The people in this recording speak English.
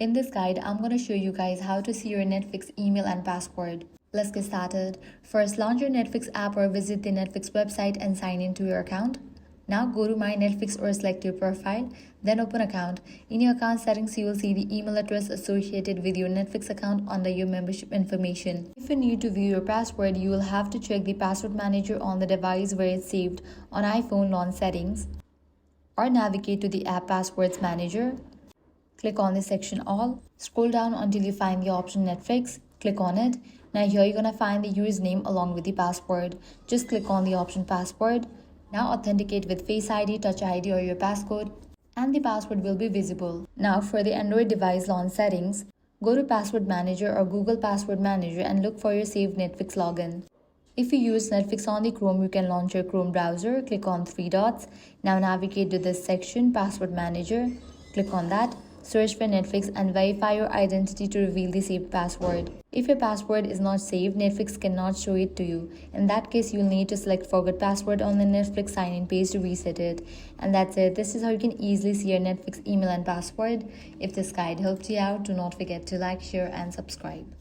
In this guide, I'm going to show you guys how to see your Netflix email and password. Let's get started. First, launch your Netflix app or visit the Netflix website and sign into your account. Now go to My Netflix or select your profile, then open account. In your account settings, you will see the email address associated with your Netflix account under your membership information. If you need to view your password, you will have to check the password manager on the device where it's saved on iPhone launch settings, or navigate to the app passwords manager. Click on the section All. Scroll down until you find the option Netflix. Click on it. Now here you're gonna find the username along with the password. Just click on the option Password. Now authenticate with Face ID, Touch ID or your passcode, and the password will be visible. Now for the Android device launch settings, go to Password Manager or Google Password Manager and look for your saved Netflix login. If you use Netflix on the Chrome, you can launch your Chrome browser. Click on three dots. Now navigate to this section, Password Manager. Click on that. Search for Netflix and verify your identity to reveal the saved password. If your password is not saved, Netflix cannot show it to you. In that case, you'll need to select Forget Password on the Netflix sign-in page to reset it. And that's it. This is how you can easily see your Netflix email and password. If this guide helped you out, do not forget to like, share, and subscribe.